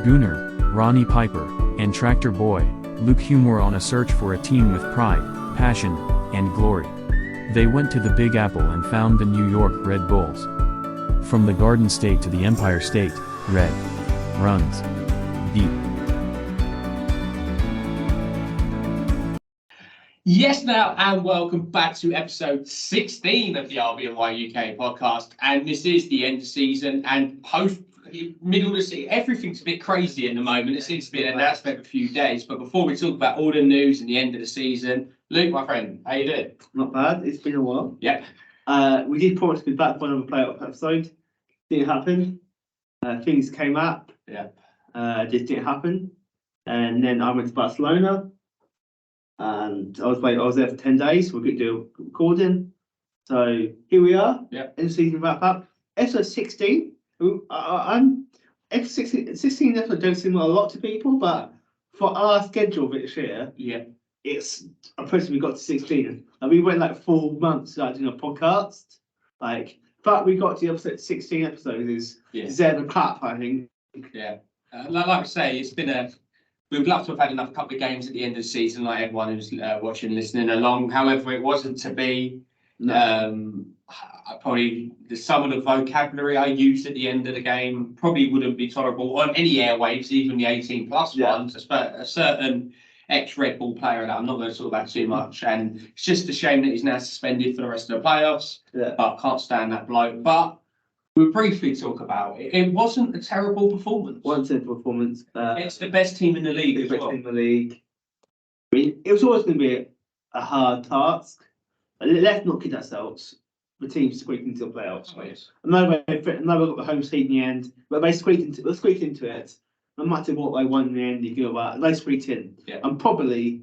Gooner, Ronnie Piper, and Tractor Boy, Luke Hume were on a search for a team with pride, passion, and glory. They went to the Big Apple and found the New York Red Bulls. From the Garden State to the Empire State, red runs deep. Yes, now, and welcome back to episode 16 of the RBNY UK podcast. And this is the end of season and middle of the season. Everything's a bit crazy at the moment. It seems to be an announcement every few days. But before we talk about all the news and the end of the season, Luke, my friend, how you doing? Not bad. It's been a while. Yeah. We did promise to be back for another playoff episode. Didn't happen. Things came up. Yeah. Just didn't happen. And then I went to Barcelona. And I was there for 10 days. We could do a recording. So here we are. Yeah. End of season wrap up. Episode 16. Episode 16 episodes don't seem like a lot to people, but for our schedule this year, Yeah. it's approaching we got to 16. And we went like 4 months without doing a podcast. But we got to episode 16 episodes is deserve a clap, I think. Yeah. Like I say, it's been we would love to have had another couple of games at the end of the season, like everyone who's watching, listening along. However, it wasn't to be. No. Probably some of the vocabulary I used at the end of the game probably wouldn't be tolerable on any airwaves, even the 18 plus ones. A certain ex-Red Bull player that I'm not going to talk about too much, and it's just a shame that he's now suspended for the rest of the playoffs. Yeah. But can't stand that bloke. But we'll briefly talk about it. It wasn't a terrible performance. Wasn't a performance. It's the best team in the league as best well. team in the league. I mean, it was always going to be a hard task. Let's not kid ourselves. The team squeaked into the playoffs. Oh, yes. I know we got the home seed in the end, but they squeaked into it. No matter what they won in the end, you go about. They squeaked in, and probably,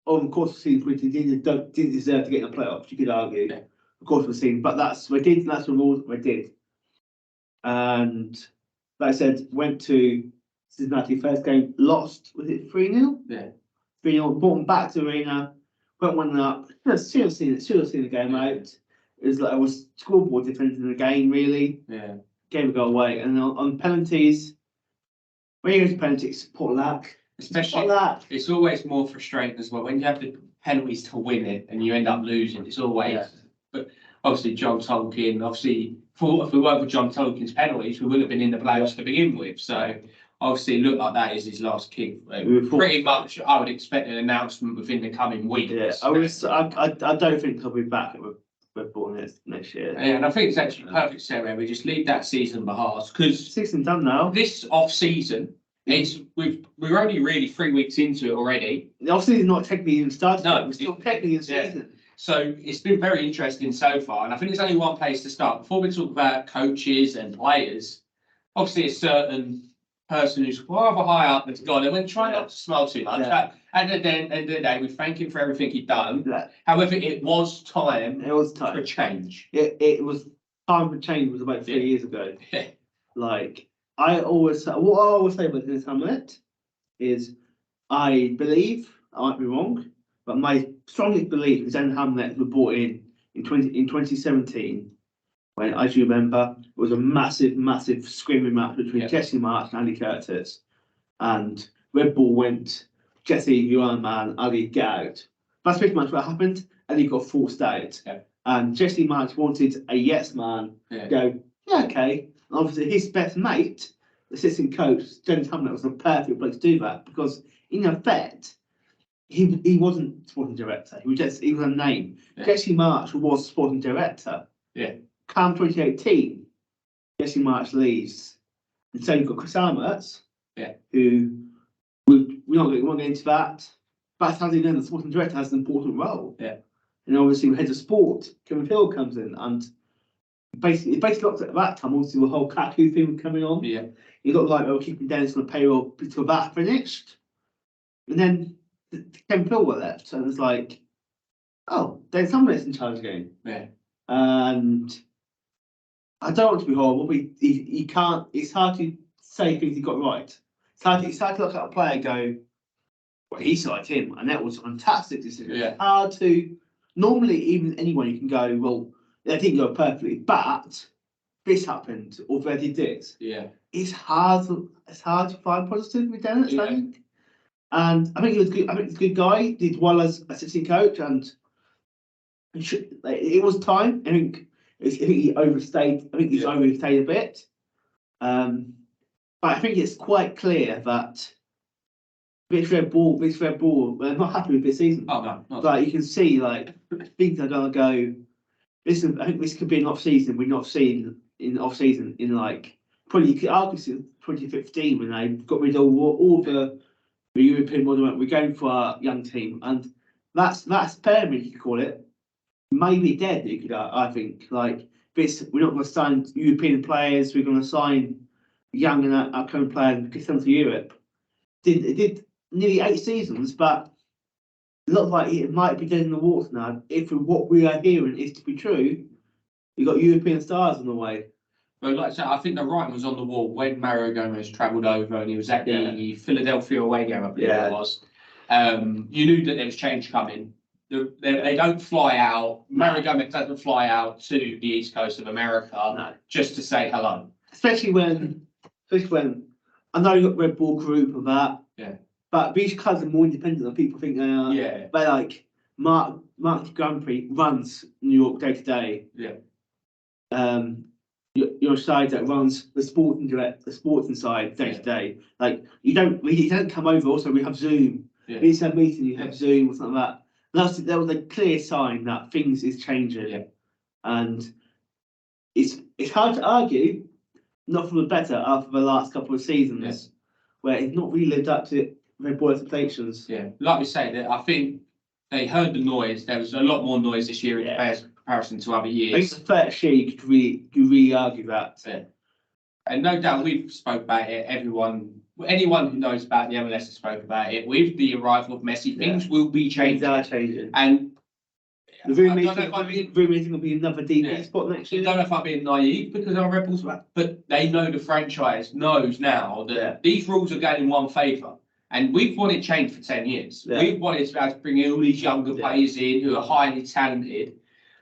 over the course of the season, didn't deserve to get in the playoffs. You could argue, of course, we've seen, but that's the rules they did. And like I said, went to Cincinnati first game, lost. Was it 3-0? Yeah. 3-0. Brought them back to the arena. Went 1-up. Should have seen the game out. It was scoreboard difference in the game, really. Yeah. Game go away. And on penalties, when you go to penalties, poor luck. Especially, it's always more frustrating as well when you have the penalties to win it and you end up losing. It's always, but obviously John Tolkien. Obviously, if we weren't for John Tolkien's penalties, we would have been in the playoffs to begin with. So. Obviously, it looked like that is his last kick. Pretty much, I would expect an announcement within the coming weeks. Yeah, I don't think he'll be back at Red Bull next year. Yeah, and I think it's actually perfect scenario. We just leave that season behind because season done now. This off season, we're only really 3 weeks into it already. The off season not technically even started. No, we're still technically in season. So it's been very interesting so far, and I think there's only one place to start before we talk about coaches and players. Obviously, a certain person who's rather high up that's gone, and we're trying not to smile too much. At the end of the day, we thank him for everything he'd done. However, it was time. It was time for change. It was time for change. Was about 3 years ago. Yeah. What I always say about Dennis Hamlet is, I believe, I might be wrong, but my strongest belief is Dennis Hamlet was brought in 2017. When, as you remember, it was a massive screaming match between Jesse March and Andy Curtis. And Red Bull went, Jesse, you're Iron Man, Ali, get out. That's pretty much what happened. And he got forced out. Yeah. And Jesse March wanted a yes man go, okay. And obviously his best mate, the assistant coach, Dennis Hamlet, was the perfect place to do that. Because in effect, he wasn't sporting director. He was a name. Yeah. Jesse March was sporting director. Yeah. Come 2018, Jesse March leaves, and so you've got Chris Armert, who we won't get into that. But as you know, the sporting director has an important role. Yeah, and obviously, head of sport, Kevin Hill comes in, and basically looked at that time. Obviously, the whole Kaku thing was coming on. Yeah, you looked like they were keeping Dennis on the payroll until that finished, and then Kevin Hill were left, so it was like, oh, there's somebody in charge again. Yeah, and I don't want to be horrible, but he can't. It's hard to say things he got right. It's hard to look at a player and go, well, he signed him, and that was a fantastic decision. Yeah. It's hard to normally, even anyone, you can go, well, they didn't go perfectly, but this happened or they did this, Yeah. it's hard to find positive with Dennis, I think. And I think he was good. I think he's a good guy. He did well as assistant coach, and it was time. I think he overstayed. I think he's overstayed a bit. But I think it's quite clear that this red ball, we're not happy with this season. Oh no, not Like you can see, like things are gonna go. I think this could be an off season we've not seen in off season in like probably you could argue since 2015 when they got rid of all the European model. We're going for our young team, and that's pyramid you could call it. Maybe dead. You could, I think, like this. We're not going to sign European players. We're going to sign young and upcoming players and get them to Europe. It did nearly 8 seasons, but it looks like it might be dead in the water now. If what we are hearing is to be true, you got European stars on the way. But like I said, I think the writing was on the wall when Mario Gomez travelled over and he was at the Philadelphia away game, I believe it was. You knew that there was change coming. They don't fly out. Mario Gomez doesn't fly out to the east coast of America just to say hello. Especially when I know you got Red Bull Group and that. Yeah. But these cars are more independent than people think they are. Yeah. But like Mark Grand Prix runs New York day to day. Yeah. Your side that runs the sporting side day to day. Like you don't come over. Also, we have Zoom. Yeah. We have a meeting. You have Zoom or something like that. That was a clear sign that things is changing. Yeah. And it's hard to argue, not for the better after the last couple of seasons, where it's not really lived up to Red Bull expectations. Yeah, like we say, that I think they heard the noise. There was a lot more noise this year in comparison to other years. I think the first year you could really argue that. Yeah. And no doubt we've spoke about it. Anyone who knows about the MLS has spoke about it. With the arrival of Messi, things will be changing. Things are changing. And the room meeting will be another DP spot next year. I don't know if I'm being naive because I'm Red Bulls, but they know the franchise knows now that these rules are going in one favour. And we've wanted change for 10 years. Yeah. We've wanted to bring in all these younger players in who are highly talented.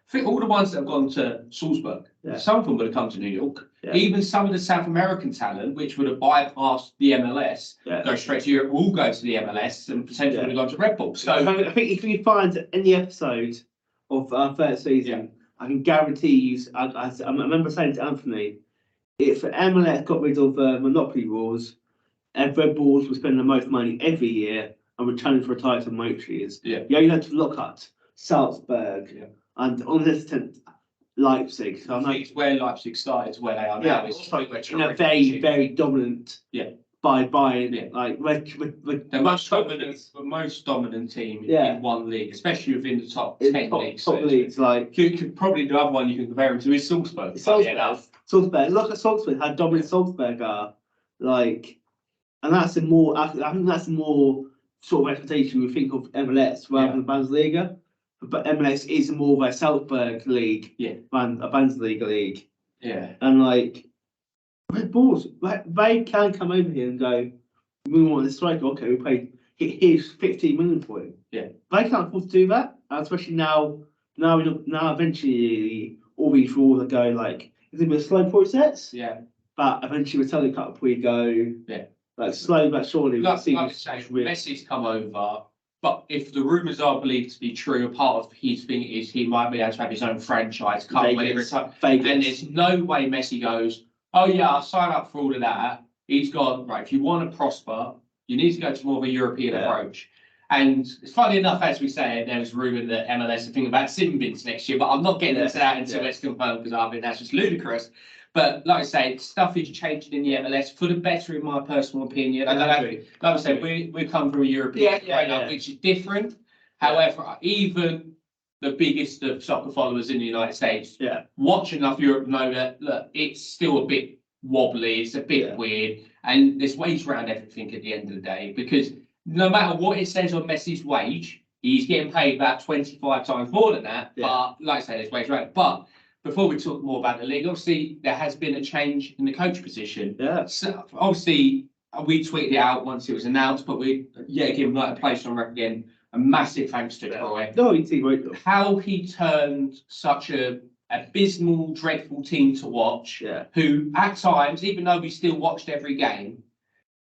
I think all the ones that have gone to Salzburg, some of them would have come to New York. Yeah. Even some of the South American talent, which would have bypassed the MLS, go straight to Europe, will go to the MLS and potentially would have gone to Red Bull. So I think if you find any episode of our first season, I can guarantee you, I remember saying to Anthony, if MLS got rid of monopoly rules, Red Bulls would spend the most money every year and would challenge for a title most years. Yeah. You only had to look at Salzburg and on this tent, Leipzig. So I think it's where Leipzig started to where they are now. It's in a very dominant by like the most dominant team in one league, especially within the top 10 leagues. Top leagues, like you could probably the other one you can compare him to is Salzburg. Salzburg. Look at Salzburg. How dominant Salzburg are. Like, and I think that's a more sort of expectation we think of MLS rather than Bundesliga. But MLS is more of a Salzburg league than a Bundesliga league. Yeah. And like Red Bulls, they can come over here and go, we want this striker, okay, we paid here's 15 million for him. Yeah. They can't afford to do that, and especially now eventually all these rules are going like it's gonna be a slow process. Yeah. But eventually with Telly Cup we go like slow but surely. Like I say, Messi's come over. But if the rumours are believed to be true, a part of his thing is he might be able to have his own franchise come when he retires. And there's no way Messi goes, oh yeah, I'll sign up for all of that. He's gone, right, if you want to prosper, you need to go to more of a European approach. And it's funny enough, as we say, there was rumoured that MLS are thinking about Simbins next year, but I'm not getting into that until it's confirmed because I think that's just ludicrous. But like I say, stuff is changing in the MLS for the better, in my personal opinion. I don't know. Like I said, we come from a European which is different. However, even the biggest of soccer followers in the United States, watch enough Europe know that look, it's still a bit wobbly, it's a bit weird, and there's ways around everything at the end of the day. Because no matter what it says on Messi's wage, he's getting paid about 25 times more than that. But like I say, there's ways around it. But before we talk more about the league, obviously there has been a change in the coach position. Yeah. So obviously we tweeted it out once it was announced, but we give like a place on record again. A massive thanks to Troy. No, he's great. How he turned such a abysmal, dreadful team to watch. Yeah. Who at times, even though we still watched every game,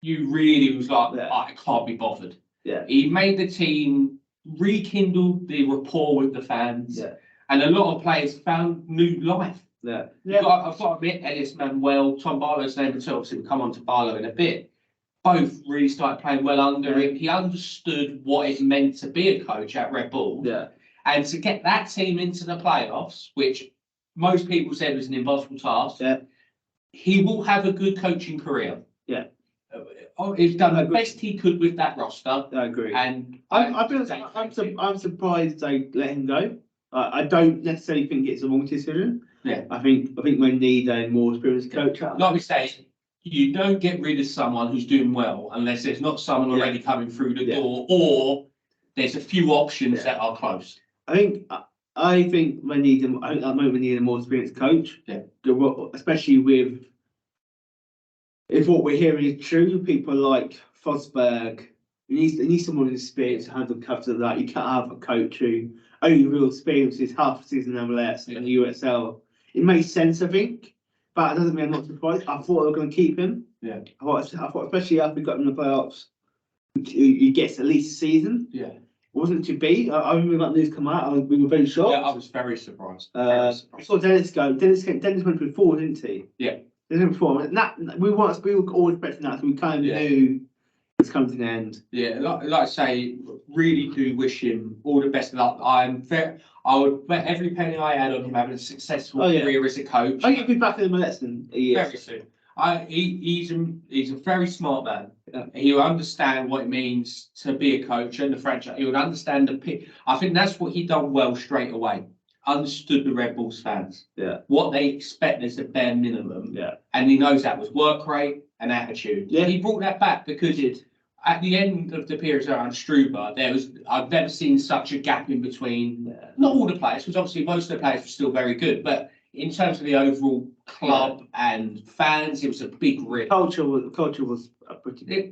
you really was like, I can't be bothered. Yeah. He made the team, rekindled the rapport with the fans. Yeah. And a lot of players found new life. Yeah. I've got to admit, Ellis Manuel, Tom Barlow's name, and obviously we'll come on to Barlow in a bit. Both really started playing well under him. He understood what it meant to be a coach at Red Bull. Yeah. And to get that team into the playoffs, which most people said was an impossible task, he will have a good coaching career. Yeah. He's done the best he could with that roster. I agree. And I'm surprised they let him go. I don't necessarily think it's the wrong decision. Yeah. I think we need a more experienced coach. Like we say, you don't get rid of someone who's doing well unless there's not someone already coming through the door, or there's a few options that are close. I think we need him. I think at the moment we need a more experienced coach. Yeah. Especially if what we're hearing is true, people like Fosberg. You need someone with experience to handle cuts of that. You can't have a coach who only real experience is half a season in MLS and the USL. It makes sense, I think, but it doesn't mean I'm not surprised. I thought they were going to keep him. Yeah. I thought especially after we got in the playoffs, he gets at least a season. Yeah. It wasn't to be. I remember that news come out. We were very shocked. Yeah, I was very surprised. I saw Dennis go. Dennis went before, didn't he? Yeah. Dennis went before. And we were always expecting that, so we kind of knew it's coming to an end. Yeah, like I say, really do wish him all the best of luck. I would bet every penny I had on him having a successful career as a coach. I think he'll be back in the MLS in a year. Very soon. He's a very smart man. Yeah. He'll understand what it means to be a coach and the franchise. He would understand the pick. I think that's what he done well straight away. Understood the Red Bulls fans. Yeah. What they expect is the bare minimum. Yeah. And he knows that was work rate and attitude. Yeah. He brought that back because at the end of the period around Struber, I've never seen such a gap in between. Not all the players, because obviously most of the players were still very good, but in terms of the overall club and fans, it was a big rip. Culture was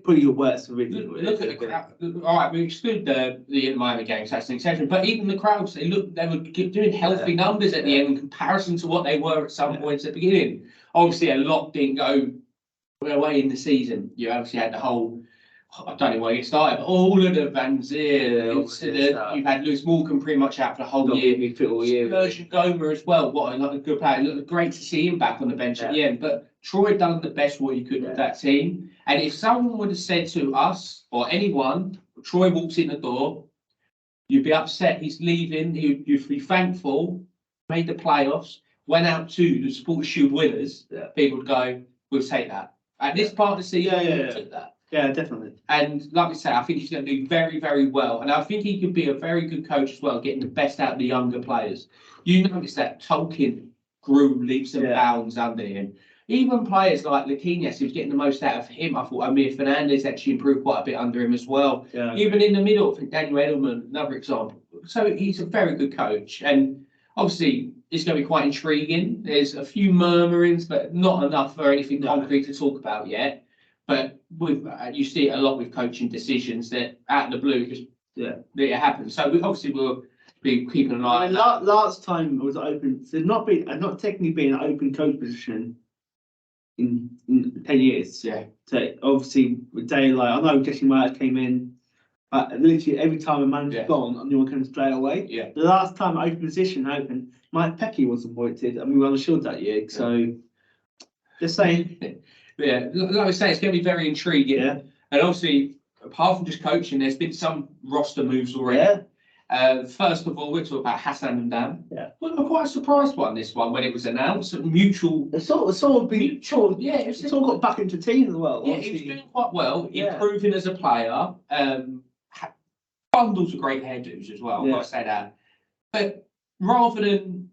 pretty worse originally. Look at the crowd. All right, we exclude the Miami games, that's an exception. But even the crowds, they were doing healthy numbers at the end in comparison to what they were at some points at the beginning. Obviously, a lot didn't go away in the season. You obviously had the whole. I don't know where you started, but all of the Van Zier incident, you've had Lewis Morgan pretty much out for the whole year. Spurgeon Gomer as well, what a good player. It looked great to see him back on the bench at the end, but Troy done the best what he could with that team. And if someone would have said to us or anyone, Troy walks in the door, you'd be upset he's leaving, you'd be thankful, made the playoffs, went out to the Supporters' Shield winners, people would go, we'll take that. At this part of the season, we'll take that. Yeah, definitely. And like we say, I think he's going to do very, very well. And I think he could be a very good coach as well, getting the best out of the younger players. You notice that Tolkien grew leaps and bounds under him. Even players like Laquinez, who's getting the most out of him. I thought Amir Fernandez actually improved quite a bit under him as well. Yeah. Even in the middle, I think Daniel Edelman, another example. So he's a very good coach. And obviously, it's going to be quite intriguing. There's a few murmurings, but not enough for anything concrete to talk about yet. But you see it a lot with coaching decisions that out of the blue just it happens. So we'll be keeping an eye on that. Last time it was open. So not technically been an open coach position in 10 years. Yeah. So obviously with daylight, I know Jesse Myers came in, but literally every time a manager's gone, a new one comes straight away. Yeah. The last time open position opened, Mike Pecky was appointed, and we won the Shield that year. So just saying. Yeah, like I say, it's going to be very intriguing. Yeah. And obviously, apart from just coaching, there's been some roster moves already. Yeah. First of all, we're talking about Hassan and Dan. Yeah. Well, I'm quite surprised by this one when it was announced. Mutual. It's sort of been mutual. Yeah, it's all got back into team as well. Yeah, he was doing quite well, improving as a player. Bundles of great hairdos as well. I've got to say that. But rather than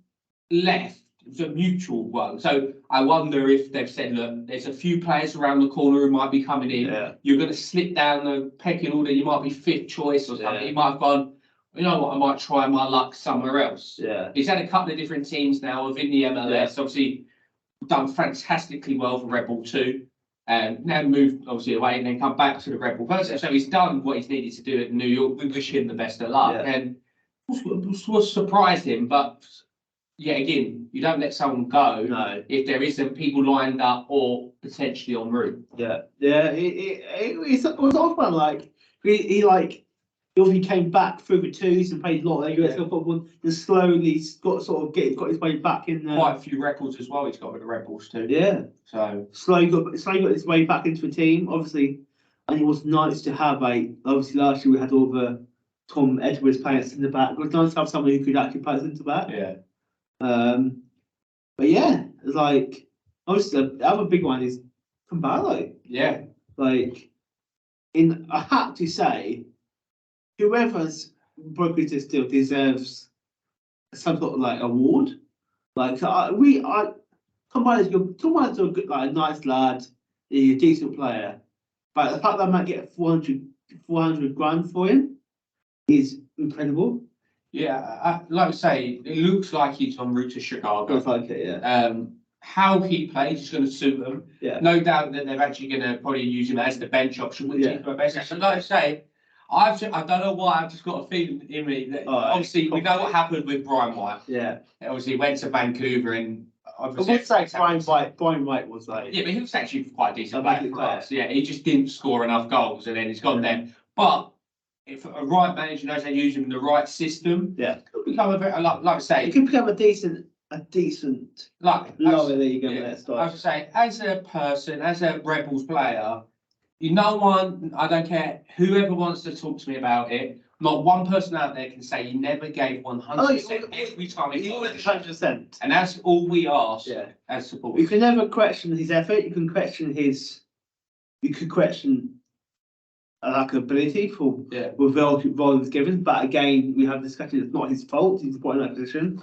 left. It was a mutual one. So I wonder if they've said, look, there's a few players around the corner who might be coming in. Yeah. You're going to slip down the pecking order. You might be fifth choice or something. You might have gone, you know what, I might try my luck somewhere else. Yeah. He's had a couple of different teams now within the MLS. Yeah. Obviously, done fantastically well for Red Bull 2. Now moved obviously away and then come back to the Red Bull first. So he's done what he's needed to do at New York. We wish him the best of luck. Yeah. And what surprised him, but yet again, you don't let someone go No. if there isn't people lined up or potentially en route. Yeah. It was odd, man. Like he obviously came back through the twos and played a lot of USL football, and slowly got his way back in there. Quite a few records as well. He's got with the Red Bulls too. Yeah. So slowly got his way back into the team. Obviously, and it was nice to have obviously last year we had all the Tom Edwards playing at centre back. It was nice to have someone who could actually play at centre back. yeah. But yeah, it's like obviously the other big one is Caballo. Yeah. Like, I have to say, whoever's broken this deal deserves some sort of like award. Like Caballo's a good, like a nice lad, he's a decent player, but the fact that I might get 400 grand for him is incredible. Yeah, like I say, it looks like he's en route to Chicago. Looks like it, yeah. How he plays is going to suit them. Yeah. No doubt that they're actually going to probably use him as the bench option, which is my best. So like I say, I don't know why, I've just got a feeling in me that obviously we know what happened with Brian White. Yeah. Obviously he went to Vancouver and I would say Brian White was like... Yeah, but he was actually quite a decent a player for us. Yeah, he just didn't score enough goals and then he's gone there. But if a right manager knows how to use him in the right system, yeah, could become a very, like I say, it could become a decent like lower league. Yeah, I was say, as a person, as a Rebels player, no one, I don't care, whoever wants to talk to me about it, not one person out there can say he never gave 100% every time he got 100%. And that's all we ask as supporters. You can never question his effort. You can question lack of ability for with volumes given. But again, we have discussion. It's not his fault. He's put in that position.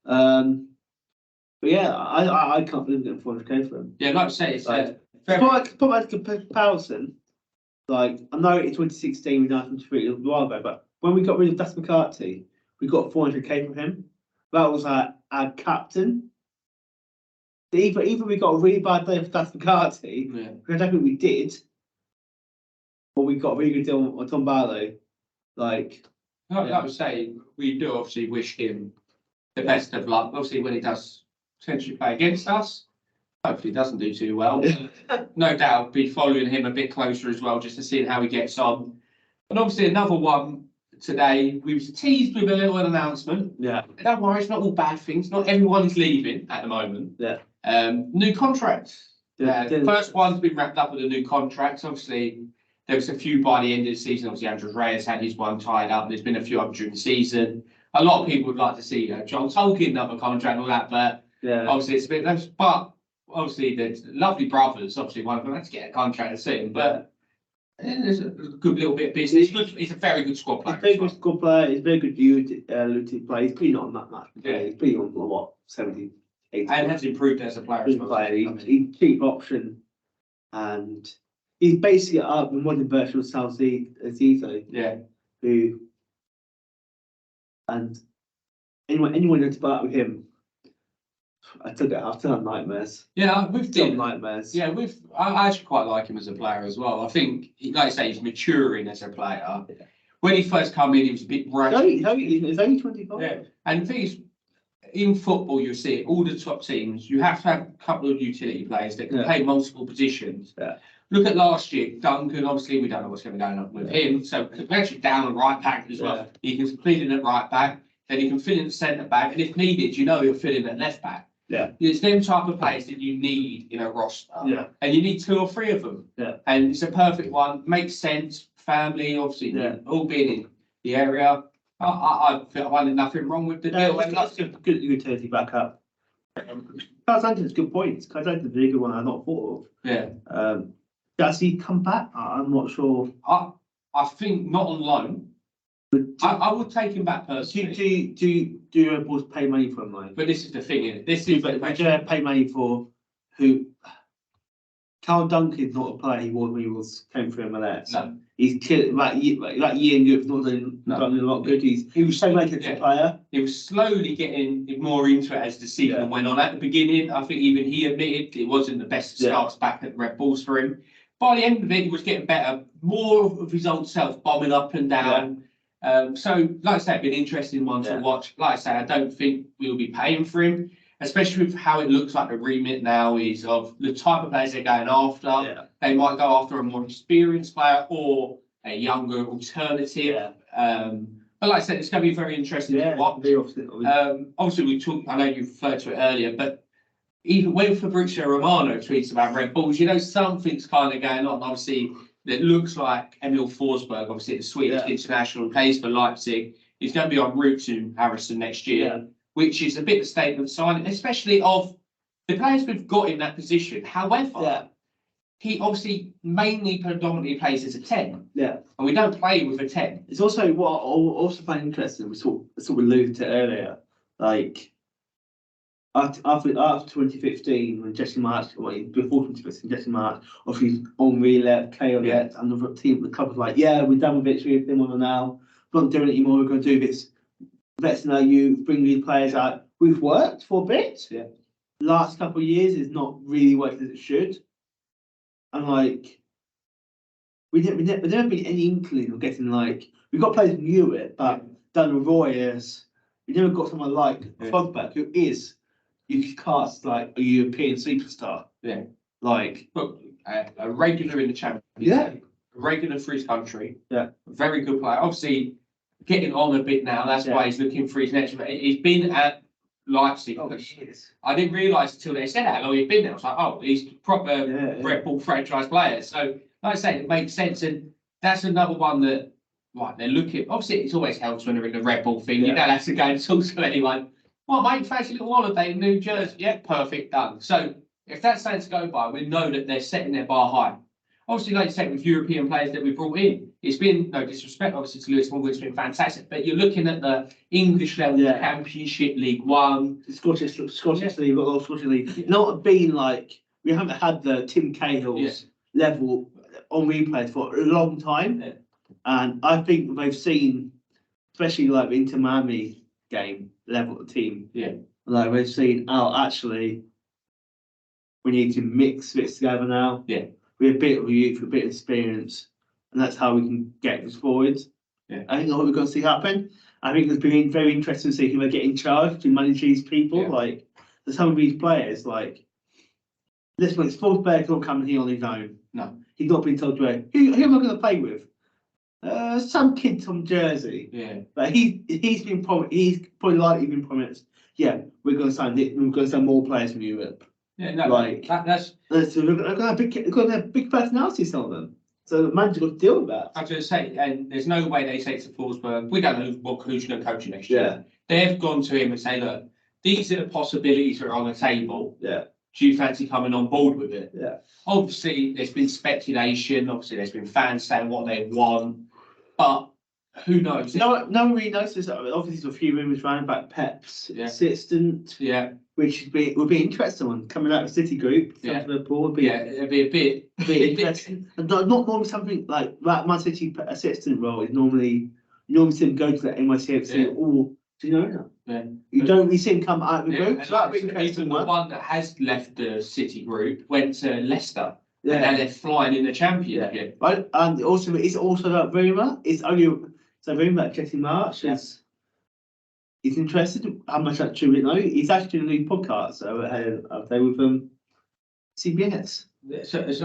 But yeah, I can't believe getting 400k for him. Yeah, like I say, it's put that into comparison. Like I know in 2016 we done something a while ago, but when we got rid of Das McCarthy, we got 400k from him. That was our captain. Either we got a really bad day for Das McCarthy, which I don't think we did, or we got a really good deal on Tom Barlow. Like I say, we do obviously wish him the best of luck. Obviously, when he does potentially play against us, hopefully he doesn't do too well. No doubt, be following him a bit closer as well, just to see how he gets on. And obviously, another one today, we was teased with a little announcement. Yeah. Don't worry, it's not all bad things. Not everyone is leaving at the moment. Yeah. New contracts. First one's been wrapped up with a new contract. Obviously, there was a few by the end of the season. Obviously, Andrew Reyes had his one tied up. There's been a few up during the season. A lot of people would like to see John Tolkien another contract and all that, but obviously it's a bit less. But obviously, the lovely brothers, obviously one of them had to get a contract soon. But there's a good little bit of business. He's a very good squad player. He's a very good squad player. He's a very good utility player. He's been on that much. Yeah. He's been on what 70, 80. And has improved as a player. He's a cheap option, and he's basically the modern version of Salzito. Yeah. Who and anyone that's about with him, I've done nightmares. Yeah, we've done nightmares. Yeah, I actually quite like him as a player as well. I think, like I say, he's maturing as a player. Yeah. When he first came in, he was a bit rash. He's only 25. Yeah, and the thing is, in football, you see it, all the top teams, you have to have a couple of utility players that can play multiple positions. Yeah. Look at last year, Duncan, obviously we don't know what's going to go on with him, so we're actually down on right back as well. He can fill in at right back, then he can fill in at centre back, and if needed, he'll fill in at left back. Yeah. It's them type of players that you need in a roster. Yeah. And you need 2 or 3 of them. Yeah. And it's a perfect one, makes sense, family, obviously, all being in the area. I feel I did nothing wrong with the deal. That's a good utility backup. Kazankin's good points. Kazankin's a really good one I not thought of. Yeah. Does he come back? I'm not sure. I think not on loan. I would take him back personally. Do Red Bulls pay money for him, though? But this is the thing, isn't it? This is would you pay money for who? Carl Duncan's not a player he was when he came through MLS. No. He's killed like Ian You've not done a lot good. He was so like a player. He was slowly getting more into it as the season went on. At the beginning, I think even he admitted it wasn't the best starts back at Red Bulls for him. By the end of it, he was getting better, more of his old self, bombing up and down. So, like I say, it'd be an interesting one to watch. Like I say, I don't think we'll be paying for him, especially with how it looks like the remit now is of the type of players they're going after. Yeah. They might go after a more experienced player or a younger alternative. But like I said, it's going to be very interesting to watch. Obviously, we talked. I know you referred to it earlier, but even when Fabrizio Romano tweets about Red Bulls, something's kind of going on. Obviously, it looks like Emil Forsberg, obviously the Swedish international, plays for Leipzig. He's going to be en route to Harrison next year, which is a bit of a statement signing, especially of the players we've got in that position. However, he obviously mainly predominantly plays as a 10. Yeah. And we don't play with a 10. It's also what I also find interesting, we sort of alluded to earlier, like after 2015, when Jesse March, before 2015, Jesse March, obviously Henri left, KO left, another team, the club was like, yeah, we're done with it, we're doing it now, we're not doing it anymore, we're going to do this. Let's know you, bring these players out. We've worked for a bit. Yeah. Last couple of years is not really worked as it should. And like, we never been any inkling of getting like, we got players from Europe, but Daniel Royers, we never got someone like Fogberg, who is, you could cast like a European superstar. Yeah. Like, look, a regular in the Champions League. A regular for his country. Yeah. Very good player. Obviously, getting on a bit now. That's why he's looking for his next. He's been at Leipzig. Oh, he is. I didn't realise until they said how long he'd been there. I was like, oh, he's proper Red Bull franchise player. So, like I say, it makes sense, and that's another one that, right, they're looking. Obviously, it's always helps when they're in the Red Bull thing. You don't have to go and talk to anyone. Well, mate, fancy a little holiday in New Jersey. Yeah, perfect, done. So, if that's something to go by, we know that they're setting their bar high. Obviously, like you said, with European players that we brought in, it's been, no disrespect, obviously, to Lewis Morgan, it's been fantastic. But you're looking at the English level, Championship, League One. The Scottish League, got a lot of Scottish League. Not being like, we haven't had the Tim Cahill's level on replay for a long time. Yeah. And I think they've seen, especially like the Inter Miami game level of the team. Yeah. Like we've seen, oh, actually, we need to mix this together now. Yeah. We're a bit of youth, a bit of experience, and that's how we can get this forward. Yeah. I think that's what we're going to see happen. I think it's been very interesting to see who they get in charge to manage these people. Yeah. Like, some of these players, like, listen, Forsberg's not coming here on his own. No. He's not been told to who am I going to play with? Some kid from Jersey. Yeah. But he's probably likely been promised, yeah, we're going to sign more players from Europe. Yeah, no, like that's going to have big personalities, some of them. So the manager got to deal with that. I was going to say, and there's no way they say to Forsberg, we don't know who's going to coach you next year. They've gone to him and say, look, these are the possibilities that are on the table. Yeah. Do you fancy coming on board with it? Yeah. Obviously, there's been speculation. Obviously, there's been fans saying what they want, but who knows? No one really knows this. Obviously, there's a few rumours around about Pep's assistant. Yeah. Which would be interesting one coming out of City Group. Yeah. It'd be a bit interesting. And not normally something like that. My City assistant role is normally see him go to the NYCFC or do you know that? Yeah. You don't really see him come out of the group. So that'd be interesting. The one that has left the City Group went to Leicester. Yeah. And now they're flying in the Championship. Yeah. But and also it's also that rumour. It's only rumour that Jesse March is. He's interested. How much actually we know? He's actually doing a new podcast. So I'll play with CBS. So as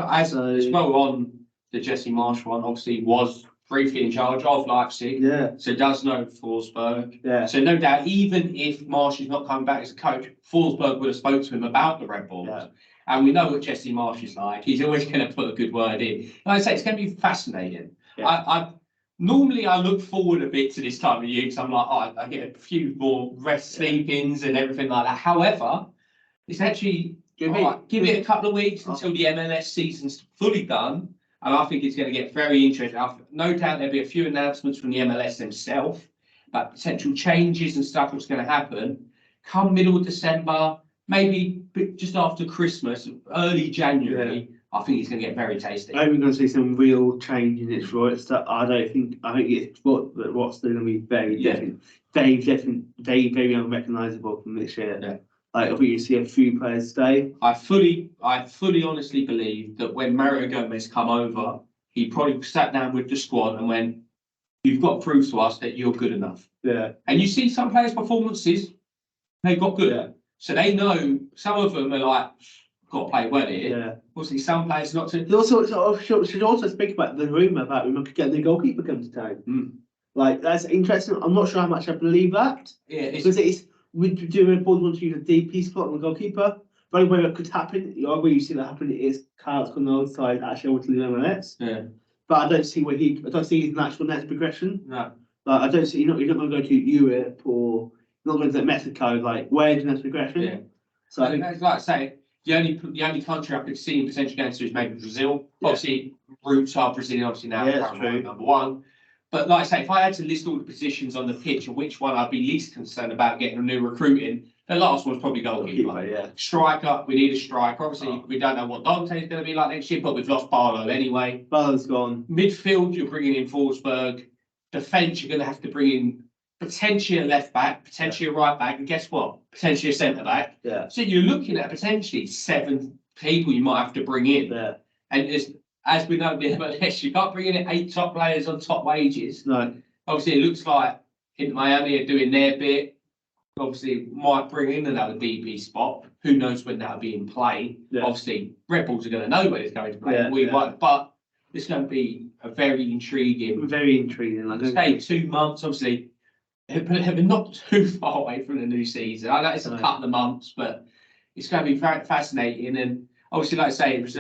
well on the Jesse Marsh one, obviously was briefly in charge of Leipzig. Yeah. So does know Forsberg. Yeah. So no doubt, even if Marsh is not coming back as a coach, Forsberg would have spoke to him about the Red Bulls. Yeah. And we know what Jesse Marsh is like. He's always going to put a good word in. Like I say, it's going to be fascinating. Yeah. Normally, I look forward a bit to this time of year because I'm like, oh, I get a few more rest sleep-ins and everything like that. However, it's actually give it a couple of weeks until the MLS season's fully done, and I think it's going to get very interesting. No doubt there'll be a few announcements from the MLS themselves about potential changes and stuff that's going to happen. Come middle of December, maybe just after Christmas, early January. Yeah. I think it's going to get very tasty. I think we're going to see some real change in its rights. I think it's what's going to be very different, very unrecognisable from this year. Yeah. Like I think you see a few players stay. I fully honestly believe that when Mario Gomez come over, he probably sat down with the squad and went, you've got to prove to us that you're good enough. Yeah. And you see some players' performances, they got good. Yeah. So they know, some of them are like, got to play well here. Yeah. Obviously, some players not to. They also should also speak about the rumour about we could get the goalkeeper come to town. Mm. Like, that's interesting. I'm not sure how much I believe that. Yeah, Because we do a board want to use a DP spot on the goalkeeper. The only way that could happen, the only way you see that happen is Carl's on the other side, actually over to the MLS. yeah. But I don't see I don't see his natural next progression. No. Like, I don't see you're not going to go to Europe or you're not going to Mexico. Like, where's the next progression? Yeah. So I think Like I say, the only country I could see him potentially going to is maybe Brazil. Yeah. Obviously, roots are Brazilian. Obviously now Yeah, that's currently true. number one. But like I say, if I had to list all the positions on the pitch and which one I'd be least concerned about getting a new recruit in, the last one's probably goalkeeper. yeah. Striker, we need a striker. Obviously, we don't know what Dante's going to be like next year, but we've lost Barlow anyway. Barlow's gone. Midfield, you're bringing in Forsberg. Defence, you're going to have to bring in potentially a left back, potentially a right back, and guess what? Potentially a centre back. Yeah. So you're looking at potentially 7 people you might have to bring in. Yeah. And as we know, the MLS, you can't bring in 8 top players on top wages. No. Obviously, it looks like Inter Miami are doing their bit. Obviously, might bring in another DP spot. Who knows when that'll be in play? Yeah. Obviously, Red Bulls are going to know when it's going to play. Yeah, We yeah. won't, but it's going to be a very intriguing. Very intriguing. Like, Say 2 months, obviously, we're not too far away from the new season. I know it's a No. couple of months, but it's going to be very fascinating. And obviously, like I say, it was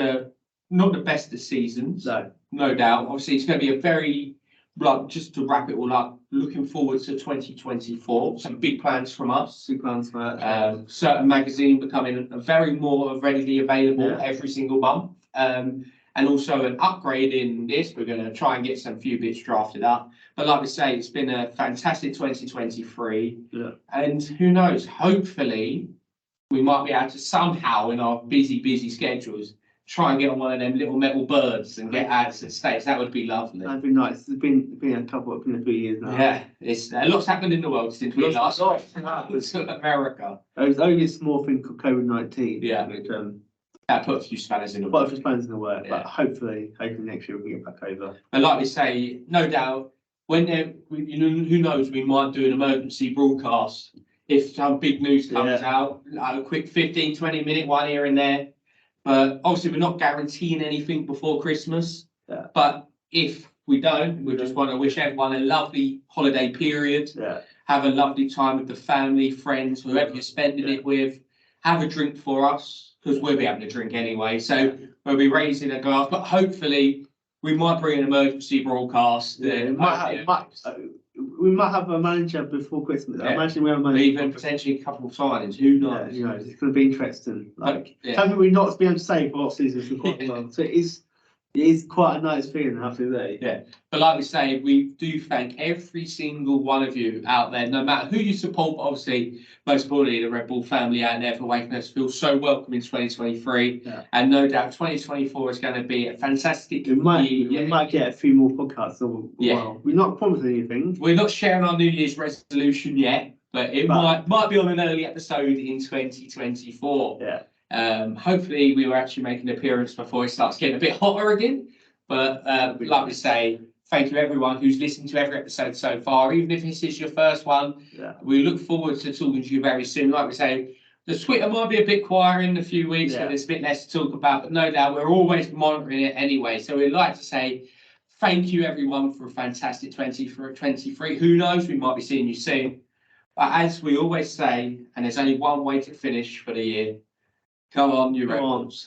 not the best of seasons, no doubt. Obviously, it's going to be a very, like, just to wrap it all up, looking forward to 2024. Some big plans from us. Two plans for that. Certain magazine becoming a very more readily available Yeah. every single month. And also an upgrade in this. We're going to try and get some few bits drafted up. But like we say, it's been a fantastic 2023. Yeah. And who knows, hopefully we might be able to somehow in our busy schedules try and get on one of them little metal birds and get out to the States. That would be lovely. That'd be nice. It's been a few years now. Yeah, it's a lot's happened in the world since we last saw America. There's only a small thing called COVID-19. Yeah. Which, That put a few spanners in the but works. if it's plans in the work, Yeah. but hopefully next year we can get back over. But like we say, no doubt, when who knows, we might do an emergency broadcast if some big news comes out, like a quick 15, 20-minute one here and there. But obviously, we're not guaranteeing anything before Christmas. Yeah. But if we don't, we just want to wish everyone a lovely holiday period. Yeah. Have a lovely time with the family, friends, whoever you're spending it with. Have a drink for us, because we'll be having a drink anyway. So we'll be raising a glass. But hopefully, we might bring an emergency broadcast. Yeah, we might have a manager before Christmas. Yeah. I imagine we have a manager. Even potentially a couple of signings. Who knows? Yeah, you know, it's going to be interesting. Like Yeah. something we've not been able to say for off season for quite a while. So it is quite a nice feeling after that. Yeah. But like we say, we do thank every single one of you out there, no matter who you support, but obviously, most importantly, the Red Bull family out there for making us feel so welcome in 2023. Yeah. And no doubt 2024 is going to be a fantastic We might year. get a few more podcasts. Yeah. Well, we're not promising anything. We're not sharing our New Year's resolution yet, but it might be on an early episode in 2024. Yeah. Hopefully we will actually make an appearance before it starts getting a bit hotter again. But like we say, thank you everyone who's listened to every episode so far. Even if this is your first one, we look forward to talking to you very soon. Like we say, the Twitter might be a bit quieter in a few weeks, so there's a bit less to talk about, but no doubt we're always monitoring it anyway. So we'd like to say thank you everyone for a fantastic 2023. Who knows, we might be seeing you soon. But as we always say, and there's only one way to finish for the year, come on, you Red Bulls.